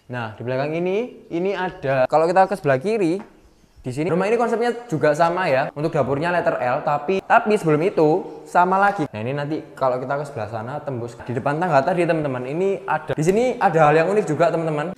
Nah, di belakang ini ada, kalau kita ke sebelah kiri, di sini rumah ini konsepnya juga sama ya. Untuk dapurnya letter L, tapi sebelum itu sama lagi. Nah, ini nanti kalau kita ke sebelah sana tembus di depan tangga tadi teman-teman. Ini ada, di sini ada hal yang unik juga teman-teman.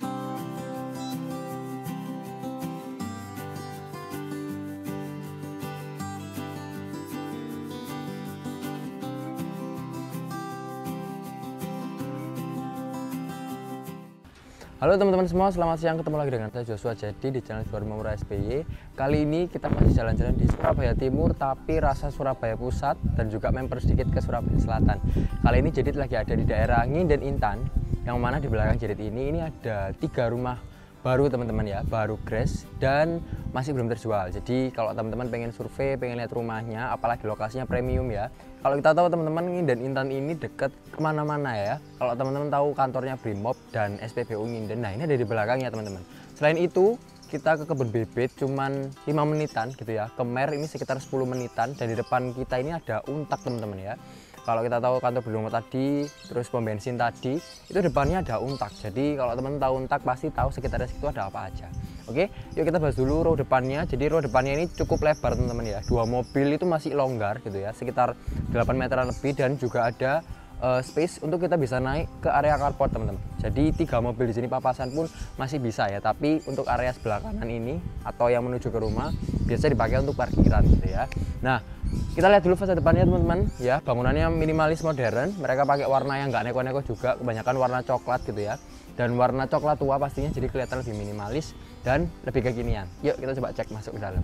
Halo teman-teman semua, selamat siang, ketemu lagi dengan saya Joshua Jadi di channel Juara Murah SBY. Kali ini kita masih jalan-jalan di Surabaya Timur, tapi rasa Surabaya Pusat dan juga memper sedikit ke Surabaya Selatan. Kali ini Jedit lagi ada di daerah Nginden Intan, yang mana di belakang Jedit ini ada 3 rumah baru teman-teman ya, baru grass dan masih belum terjual. Jadi kalau teman-teman pengen survei, pengen lihat rumahnya, apalagi lokasinya premium ya. Kalau kita tahu teman-teman Nginden Intan ini dekat kemana-mana ya. Kalau teman-teman tahu kantornya Brimob dan SPBU Nginden, nah ini ada di belakangnya teman-teman. Selain itu kita ke kebun bibit cuman 5 menitan gitu ya. Ke Mer ini sekitar 10 menitan dan di depan kita ini ada Untak teman-teman ya. Kalau kita tahu kantor Brimob tadi, terus pom bensin tadi, itu depannya ada Untak. Jadi kalau teman-teman tahu Untak pasti tahu sekitarnya situ ada apa aja. Oke, yuk kita bahas dulu row depannya. Jadi row depannya ini cukup lebar teman-teman ya. 2 mobil itu masih longgar gitu ya, sekitar 8 meteran lebih dan juga ada space untuk kita bisa naik ke area carport teman-teman. Jadi 3 mobil di sini papasan pun masih bisa ya. Tapi untuk area sebelah kanan ini atau yang menuju ke rumah biasa dipakai untuk parkiran gitu ya. Nah, kita lihat dulu fase depannya teman-teman ya. Bangunannya minimalis modern. Mereka pakai warna yang nggak neko-neko juga, kebanyakan warna coklat gitu ya. Dan warna coklat tua pastinya, jadi kelihatan lebih minimalis dan lebih kekinian. Yuk kita coba cek masuk ke dalam.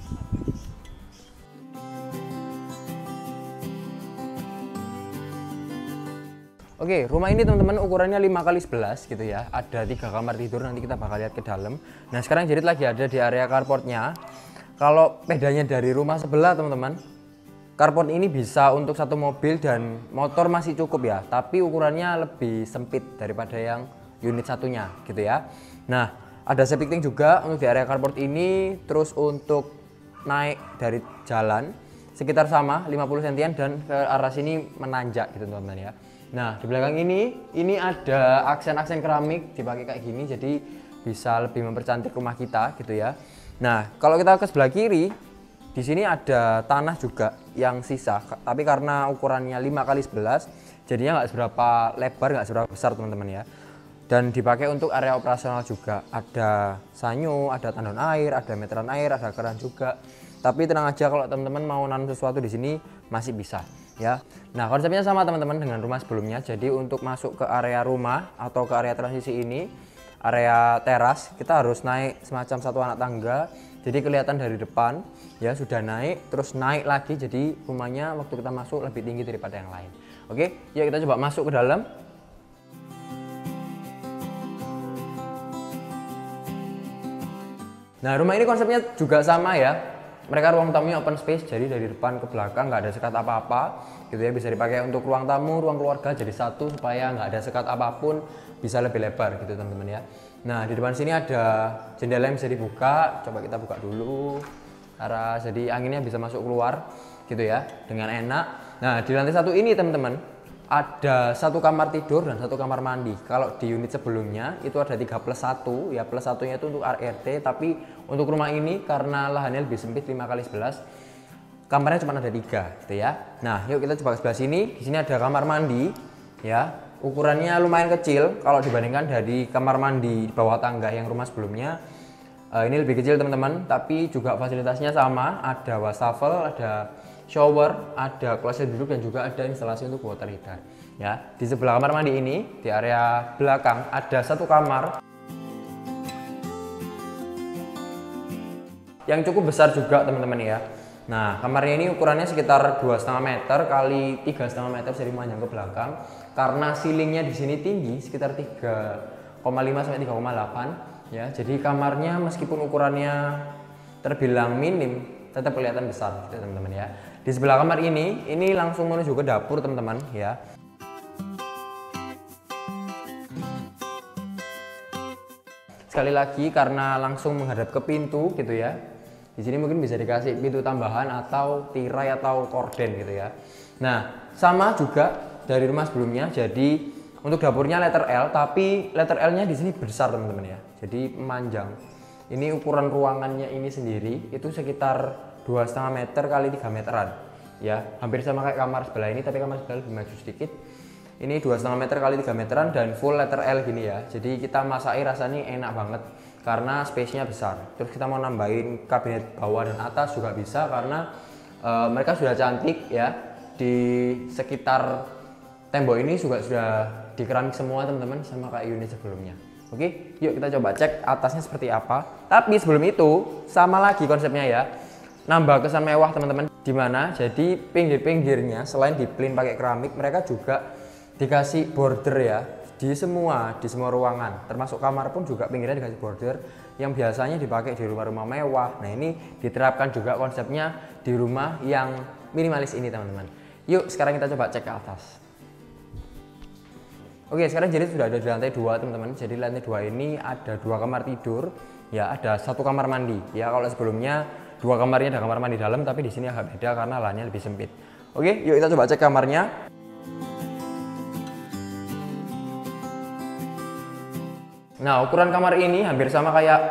Oke, rumah ini teman-teman ukurannya 5x11 gitu ya. Ada 3 kamar tidur, nanti kita bakal lihat ke dalam. Nah, sekarang Jedit lagi ada di area carportnya. Kalau bedanya dari rumah sebelah teman-teman, carport ini bisa untuk 1 mobil dan motor masih cukup ya. Tapi ukurannya lebih sempit daripada yang unit satunya gitu ya. Nah, ada septic tank juga untuk di area carport ini. Terus untuk naik dari jalan sekitar sama 50 cm dan ke arah sini menanjak gitu teman-teman ya. Nah, di belakang ini ada aksen-aksen keramik dipakai kayak gini, jadi bisa lebih mempercantik rumah kita gitu ya. Nah, kalau kita ke sebelah kiri, di sini ada tanah juga yang sisa, tapi karena ukurannya 5x11, jadinya nggak seberapa lebar, nggak seberapa besar teman-teman ya. Dan dipakai untuk area operasional juga, ada sanyo, ada tandon air, ada meteran air, ada keran juga. Tapi tenang aja, kalau teman-teman mau nanam sesuatu di sini masih bisa ya. Nah, konsepnya sama teman-teman dengan rumah sebelumnya. Jadi untuk masuk ke area rumah atau ke area transisi ini, area teras, kita harus naik semacam satu anak tangga. Jadi kelihatan dari depan ya, sudah naik terus naik lagi, jadi rumahnya waktu kita masuk lebih tinggi daripada yang lain. Oke, yuk kita coba masuk ke dalam. Nah, rumah ini konsepnya juga sama ya. Mereka ruang tamunya open space, jadi dari depan ke belakang nggak ada sekat apa-apa gitu ya. Bisa dipakai untuk ruang tamu, ruang keluarga jadi satu supaya nggak ada sekat apapun, bisa lebih lebar gitu teman-teman ya. Nah, di depan sini ada jendela yang bisa dibuka. Coba kita buka dulu arah, jadi anginnya bisa masuk keluar gitu ya dengan enak. Nah, di lantai 1 ini teman-teman ada 1 kamar tidur dan 1 kamar mandi. Kalau di unit sebelumnya itu ada 3+1 ya, plus satunya itu untuk RT. Tapi untuk rumah ini karena lahannya lebih sempit 5x11, kamarnya cuma ada 3 gitu ya. Nah, yuk kita coba ke sebelah sini. Di sini ada kamar mandi ya, ukurannya lumayan kecil kalau dibandingkan dari kamar mandi bawah tangga yang rumah sebelumnya. Ini lebih kecil teman-teman, tapi juga fasilitasnya sama. Ada wastafel, ada shower, ada kloset duduk dan juga ada instalasi untuk water heater ya. Di sebelah kamar mandi ini, di area belakang ada 1 kamar yang cukup besar juga teman-teman ya. Nah, kamarnya ini ukurannya sekitar 2,5 meter kali 3,5 meter, jadi panjang ke belakang. Karena ceilingnya di sini tinggi sekitar 3,5 sampai 3,8 ya. Jadi kamarnya meskipun ukurannya terbilang minim, tetap kelihatan besar gitu teman-teman ya. Di sebelah kamar ini langsung menuju ke dapur teman-teman ya. Sekali lagi karena langsung menghadap ke pintu gitu ya. Di sini mungkin bisa dikasih pintu tambahan atau tirai atau korden gitu ya. Nah, sama juga dari rumah sebelumnya. Jadi Untuk dapurnya letter L, tapi letter L-nya di sini besar teman-teman ya. Jadi memanjang. Ini ukuran ruangannya ini sendiri itu sekitar 2,5 meter kali 3 meteran. Ya, hampir sama kayak kamar sebelah ini, tapi kamar sebelah lebih maju sedikit. Ini 2,5 meter kali 3 meteran dan full letter L gini ya. Jadi kita masaki rasanya enak banget karena space-nya besar. Terus kita mau nambahin kabinet bawah dan atas juga bisa karena mereka sudah cantik ya. Di sekitar tembok ini juga sudah di keramik semua teman-teman, sama kayak unit sebelumnya. Oke, yuk kita coba cek atasnya seperti apa. Tapi sebelum itu sama lagi konsepnya ya, nambah kesan mewah teman-teman. Dimana jadi pinggir-pinggirnya selain di plain pakai keramik, mereka juga dikasih border ya di semua ruangan, termasuk kamar pun juga pinggirnya dikasih border yang biasanya dipakai di rumah-rumah mewah. Nah ini diterapkan juga konsepnya di rumah yang minimalis ini teman-teman. Yuk sekarang kita coba cek ke atas. Oke, sekarang jadi sudah ada di lantai 2 teman-teman. Jadi lantai 2 ini ada 2 kamar tidur, ya ada 1 kamar mandi. Ya kalau sebelumnya 2 kamarnya ada kamar mandi dalam, tapi di sini agak beda karena lahannya lebih sempit. Oke, yuk kita coba cek kamarnya. Nah, ukuran kamar ini hampir sama kayak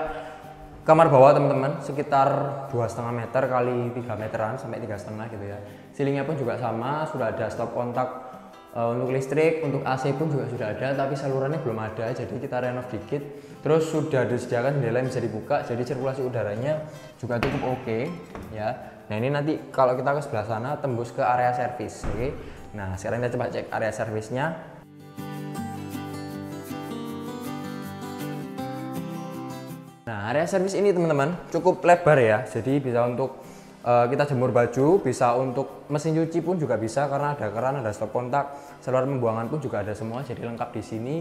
kamar bawah teman-teman, sekitar 2,5 meter kali 3 meteran sampai 3,5 gitu ya. Ceilingnya pun juga sama, sudah ada stop kontak. Untuk listrik, untuk AC pun juga sudah ada, tapi salurannya belum ada, jadi kita renov dikit. Terus sudah disediakan jendela yang bisa dibuka, jadi sirkulasi udaranya juga cukup oke ya. Nah ini nanti kalau kita ke sebelah sana tembus ke area servis, oke. Nah sekarang kita coba cek area servisnya. Nah area servis ini teman-teman cukup lebar ya, jadi bisa untuk kita jemur baju, bisa untuk mesin cuci pun juga bisa karena ada keran, ada stop kontak, saluran pembuangan pun juga ada semua, jadi lengkap di sini.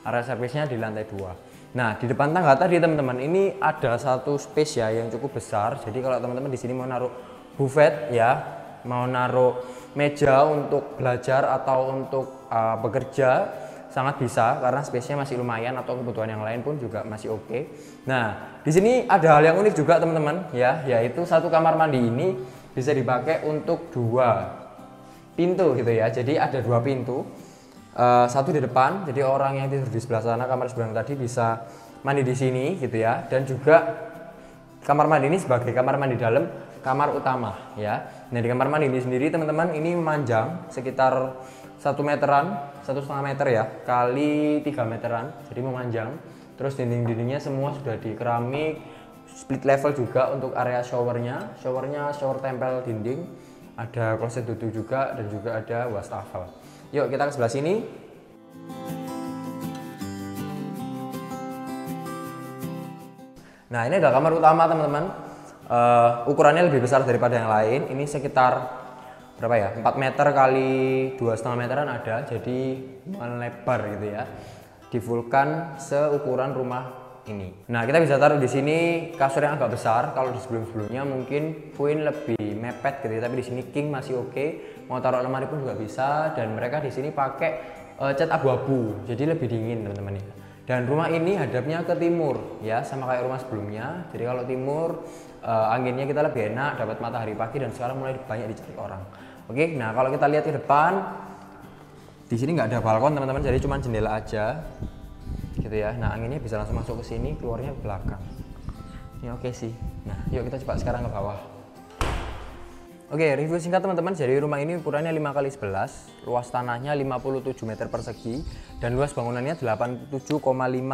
Area servisnya di lantai 2. Nah di depan tangga tadi teman-teman ini ada satu space ya yang cukup besar. Jadi kalau teman-teman di sini mau naruh buffet ya, mau naruh meja untuk belajar atau untuk bekerja, sangat bisa karena space-nya masih lumayan, atau kebutuhan yang lain pun juga masih oke. Nah, di sini ada hal yang unik juga teman-teman ya, yaitu satu kamar mandi ini bisa dipakai untuk 2 pintu gitu ya. Jadi ada 2 pintu, satu di depan, jadi orang yang tidur di sebelah sana kamar sebelah tadi bisa mandi di sini gitu ya. Dan juga kamar mandi ini sebagai kamar mandi dalam, kamar utama ya. Nah di kamar mandi ini sendiri teman-teman ini memanjang sekitar 1 meteran, 1,5 meter ya, kali 3 meteran, jadi memanjang. Terus dinding-dindingnya semua sudah di keramik, split level juga untuk area showernya, shower tempel dinding, ada kloset duduk juga, dan juga ada wastafel. Yuk kita ke sebelah sini. Nah ini adalah kamar utama teman-teman, ukurannya lebih besar daripada yang lain, ini sekitar berapa ya, 4 meter kali 2,5 meteran ada, jadi melebar gitu ya, difulkan seukuran rumah ini. Nah kita bisa taruh di sini kasur yang agak besar. Kalau di sebelumnya mungkin queen lebih mepet gitu ya, tapi di sini king masih oke. Mau taruh lemari pun juga bisa, dan mereka di sini pakai cat abu-abu, jadi lebih dingin teman-teman ya. Dan rumah ini hadapnya ke timur ya, sama kayak rumah sebelumnya. Jadi kalau timur anginnya kita lebih enak, dapat matahari pagi, dan sekarang mulai banyak dicari orang. Oke, nah kalau kita lihat ke depan, di sini nggak ada balkon teman-teman, jadi cuma jendela aja, gitu ya. Nah anginnya bisa langsung masuk ke sini, keluarnya ke belakang. Ini oke sih. Nah, yuk kita coba sekarang ke bawah. Oke, review singkat teman-teman. Jadi rumah ini ukurannya 5x11, luas tanahnya 57 meter persegi, dan luas bangunannya 87,5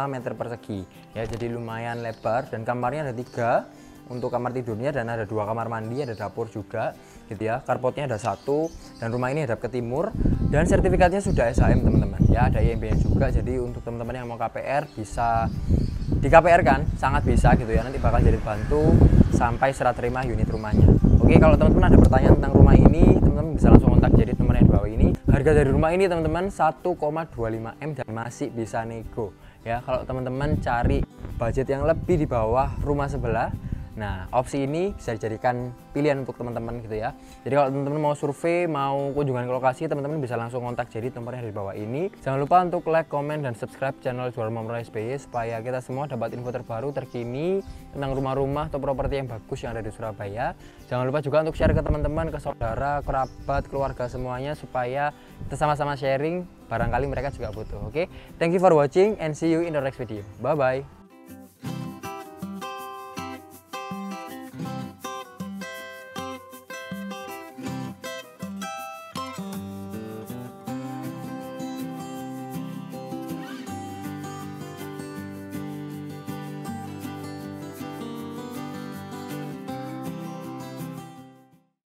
meter persegi. Ya, jadi lumayan lebar, dan kamarnya ada 3. Untuk kamar tidurnya, dan ada 2 kamar mandi, ada dapur juga gitu ya. Carportnya ada 1, dan rumah ini hadap ke timur, dan sertifikatnya sudah SHM teman-teman ya, ada IMB-nya juga. Jadi untuk teman-teman yang mau KPR bisa di KPR kan, sangat bisa gitu ya, nanti bakal jadi bantu sampai serah terima unit rumahnya. Oke, kalau teman-teman ada pertanyaan tentang rumah ini, teman-teman bisa langsung kontak jadi teman yang di bawah ini. Harga dari rumah ini teman-teman 1,25 M dan masih bisa nego ya. Kalau teman-teman cari budget yang lebih di bawah rumah sebelah, nah opsi ini bisa dijadikan pilihan untuk teman-teman gitu ya. Jadi kalau teman-teman mau survei, mau kunjungan ke lokasi, teman-teman bisa langsung kontak jadi nomornya di bawah ini. Jangan lupa untuk like, comment, dan subscribe channel Juara Rumah Murah SBY supaya kita semua dapat info terbaru terkini tentang rumah-rumah atau properti yang bagus yang ada di Surabaya. Jangan lupa juga untuk share ke teman-teman, ke saudara, kerabat, keluarga semuanya, supaya kita sama-sama sharing barangkali mereka juga butuh. Oke, thank you for watching and see you in the next video. Bye bye.